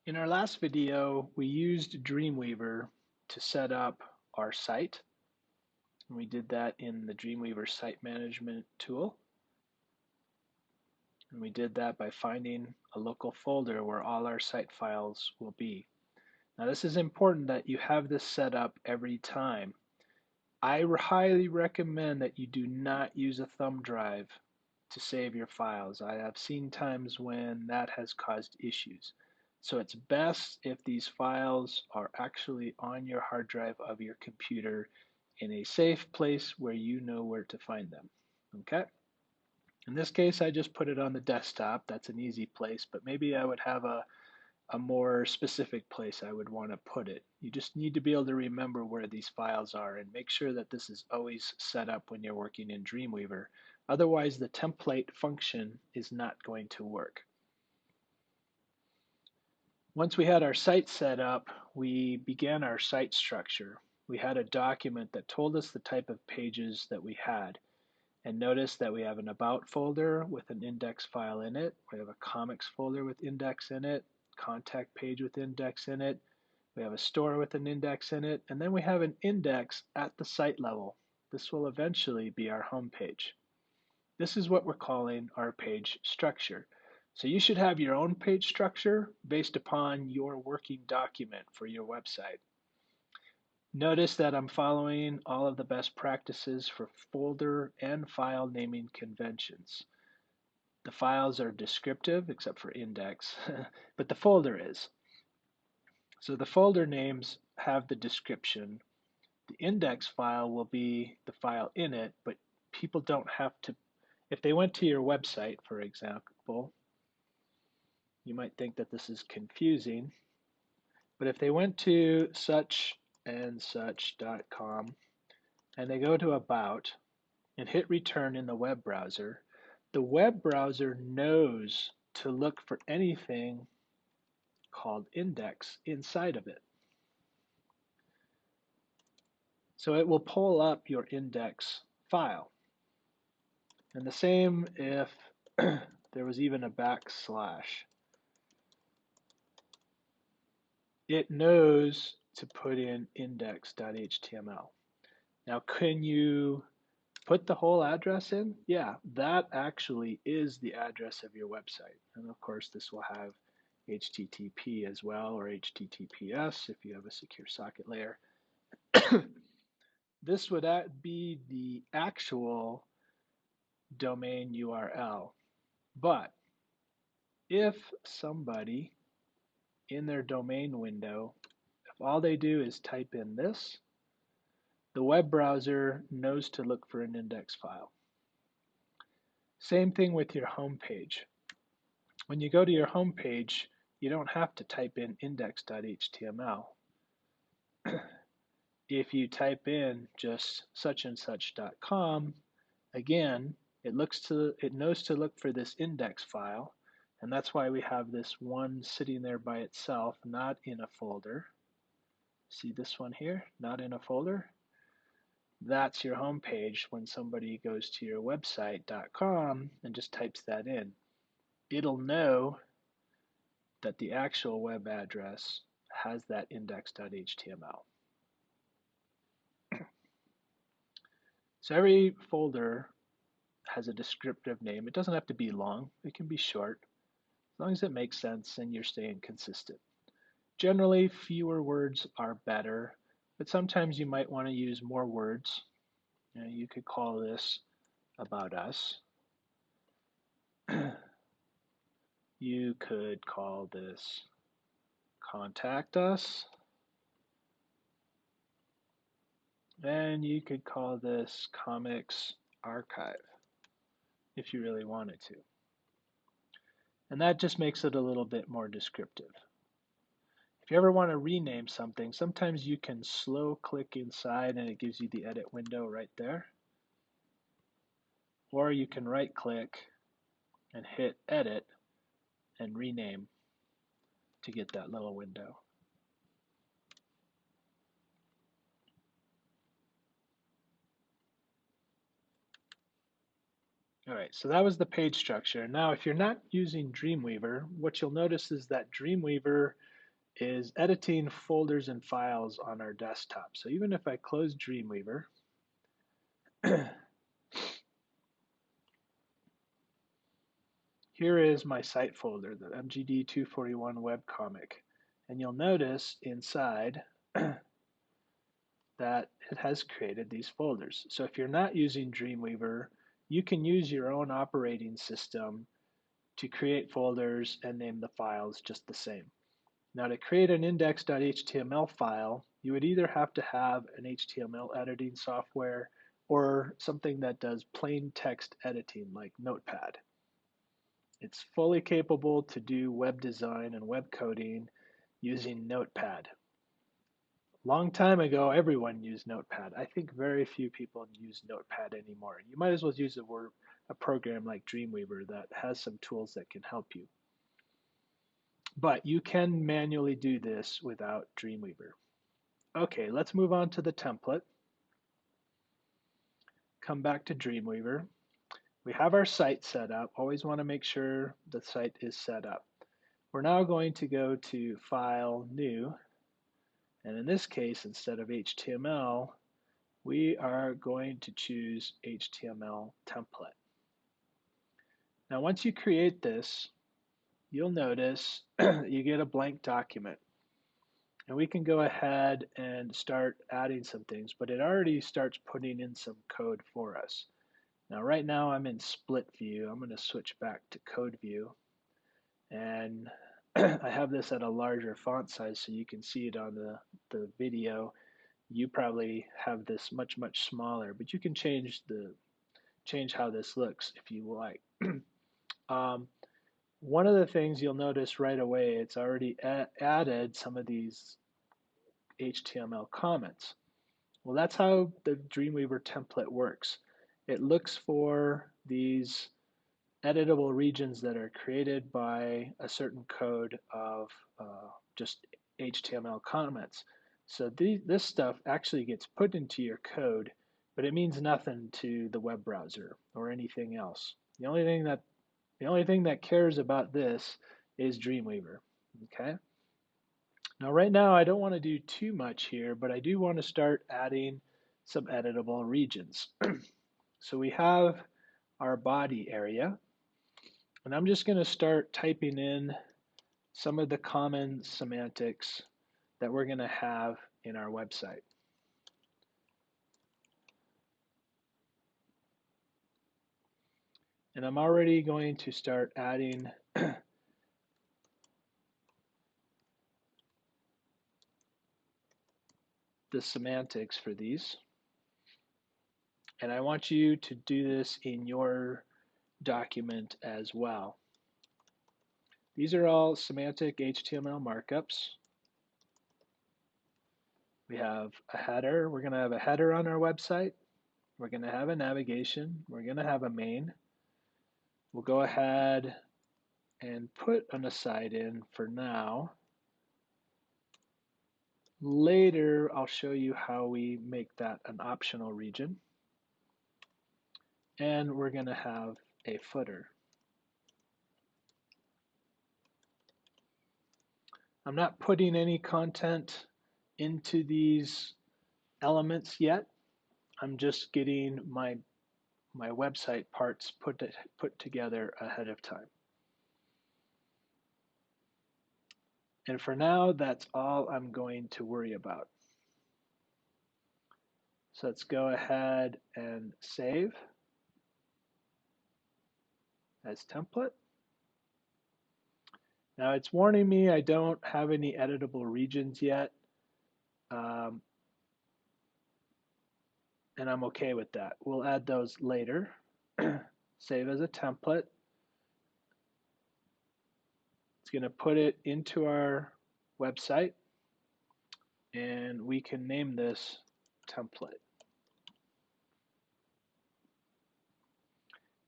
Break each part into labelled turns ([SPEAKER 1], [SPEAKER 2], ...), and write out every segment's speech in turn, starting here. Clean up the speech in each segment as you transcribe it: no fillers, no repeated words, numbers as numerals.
[SPEAKER 1] In our last video, we used Dreamweaver to set up our site. And we did that in the Dreamweaver site management tool. And we did that by finding a local folder where all our site files will be. Now this is important that you have this set up every time. I highly recommend that you do not use a thumb drive to save your files. I have seen times when that has caused issues. So it's best if these files are actually on your hard drive of your computer in a safe place where you know where to find them. Okay? In this case, I just put it on the desktop. That's an easy place, but maybe I would have a more specific place I would want to put it. You just need to be able to remember where these files are and make sure that this is always set up when you're working in Dreamweaver. Otherwise, the template function is not going to work. Once we had our site set up, we began our site structure. We had a document that told us the type of pages that we had. And notice that we have an About folder with an index file in it. We have a Comics folder with index in it, Contact page with index in it. We have a store with an index in it, and then we have an index at the site level. This will eventually be our home page. This is what we're calling our page structure. So you should have your own page structure based upon your working document for your website. Notice that I'm following all of the best practices for folder and file naming conventions. The files are descriptive, except for index, but the folder is. So the folder names have the description. The index file will be the file in it, but people don't have to, if they went to your website, for example, you might think that this is confusing, but if they went to suchandsuch.com and they go to About and hit return in the web browser knows to look for anything called index inside of it. So it will pull up your index file. And the same if there was even a backslash. It knows to put in index.html. Now, can you put the whole address in? Yeah, that actually is the address of your website. And of course, this will have HTTP as well, or HTTPS if you have a secure socket layer. This would be the actual domain URL. But if somebody in their domain window, if all they do is type in this, the web browser knows to look for an index file. Same thing with your home page. When you go to your home page, you don't have to type in index.html. If you type in just suchandsuch.com, again, it knows to look for this index file, and that's why we have this one sitting there by itself, not in a folder. See this one here, not in a folder? That's your home page when somebody goes to your website.com and just types that in. It'll know that the actual web address has that index.html. So every folder has a descriptive name. It doesn't have to be long. It can be short, as long as it makes sense and you're staying consistent. Generally, fewer words are better, but sometimes you might want to use more words. You could call this About Us. You could call this Contact Us. And you could call this Comics Archive if you really wanted to. And that just makes it a little bit more descriptive. If you ever want to rename something, sometimes you can slow click inside and it gives you the edit window right there. Or you can right click and hit edit and rename to get that little window. All right, so that was the page structure. Now, if you're not using Dreamweaver, what you'll notice is that Dreamweaver is editing folders and files on our desktop. So even if I close Dreamweaver, here is my site folder, the MGD2041 webcomic. And you'll notice inside that it has created these folders. So if you're not using Dreamweaver, you can use your own operating system to create folders and name the files just the same. Now to create an index.html file, you would either have to have an HTML editing software or something that does plain text editing like Notepad. It's fully capable to do web design and web coding using Notepad. Long time ago, everyone used Notepad. I think very few people use Notepad anymore. You might as well use a program like Dreamweaver that has some tools that can help you. But you can manually do this without Dreamweaver. Okay, let's move on to the template. Come back to Dreamweaver. We have our site set up. Always want to make sure the site is set up. We're now going to go to File, New, and in this case, instead of HTML, we are going to choose HTML template. Now, once you create this, you'll notice you get a blank document. And we can go ahead and start adding some things, but it already starts putting in some code for us. Now, right now I'm in split view. I'm going to switch back to code view. And I have this at a larger font size so you can see it on the video. You probably have this much, much smaller, but you can change how this looks if you like. One of the things you'll notice right away, it's already added some of these HTML comments. Well, that's how the Dreamweaver template works. It looks for these editable regions that are created by a certain code of just HTML comments. So this stuff actually gets put into your code, but it means nothing to the web browser or anything else. The only thing that cares about this is Dreamweaver. Okay. Now, right now, I don't want to do too much here, but I do want to start adding some editable regions. So we have our body area, and I'm just going to start typing in some of the common semantics that we're going to have in our website. And I'm already going to start adding the semantics for these. And I want you to do this in your document as well. These are all semantic HTML markups. We have a header. We're going to have a header on our website. We're going to have a navigation. We're going to have a main. We'll go ahead and put an aside in for now. Later, I'll show you how we make that an optional region. And we're going to have a footer. I'm not putting any content into these elements yet. I'm just getting my website parts put together ahead of time. And for now, that's all I'm going to worry about. So let's go ahead and save as template. Now it's warning me I don't have any editable regions yet. And I'm okay with that. We'll add those later. Save as a template. It's going to put it into our website, and we can name this template.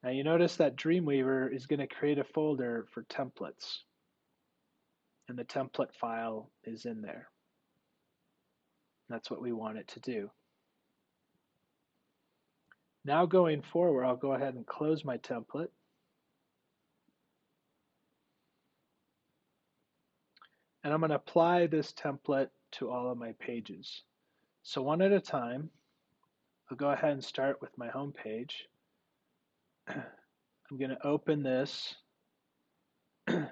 [SPEAKER 1] Now you notice that Dreamweaver is going to create a folder for templates, and the template file is in there. That's what we want it to do. Now going forward, I'll go ahead and close my template. and I'm going to apply this template to all of my pages. So one at a time, I'll go ahead and start with my home page. I'm going to open this, and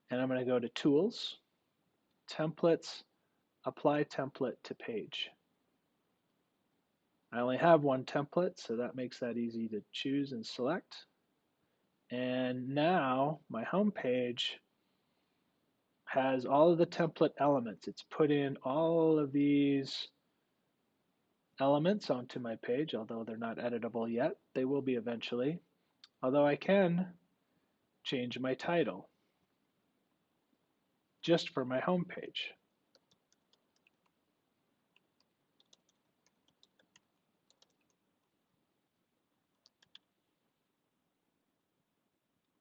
[SPEAKER 1] I'm going to go to Tools, Templates, Apply Template to Page. I only have one template, so that makes that easy to choose and select. And now my home page has all of the template elements. It's put in all of these elements onto my page, although they're not editable yet. They will be eventually. Although I can change my title just for my home page.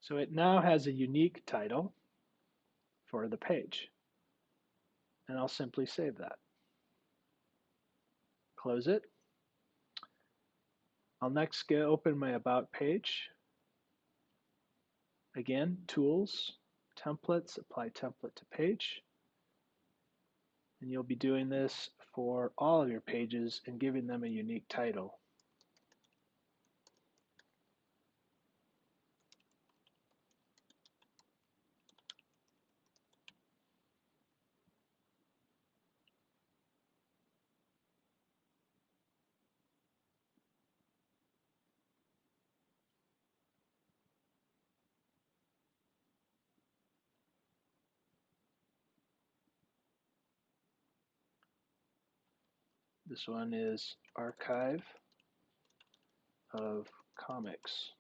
[SPEAKER 1] So it now has a unique title for the page. And I'll simply save that. Close it. I'll next go open my About page. Again, Tools, Templates, Apply Template to Page. And you'll be doing this for all of your pages and giving them a unique title. This one is Archive of Comics,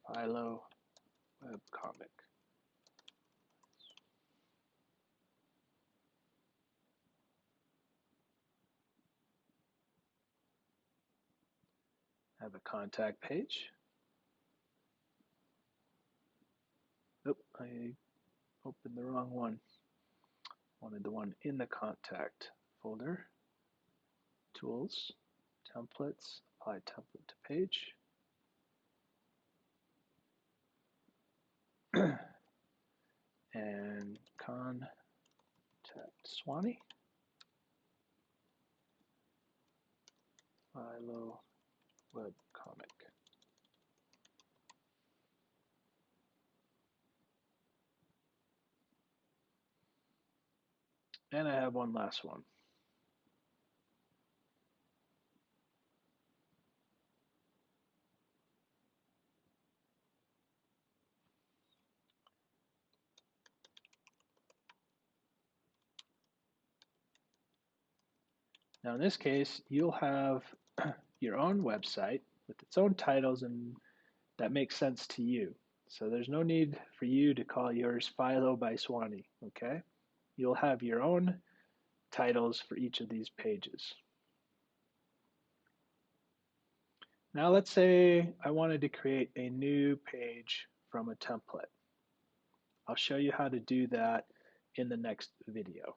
[SPEAKER 1] Philo Webcomic. I have a contact page. Oop, I opened the wrong one. Wanted the one in the contact folder. Tools, Templates, Apply Template to Page. And contact Swanee. Philo Webcomic. And I have one last one. Now in this case, you'll have your own website with its own titles and that makes sense to you. So there's no need for you to call yours Philo by Swanee, okay? You'll have your own titles for each of these pages. Now let's say I wanted to create a new page from a template. I'll show you how to do that in the next video.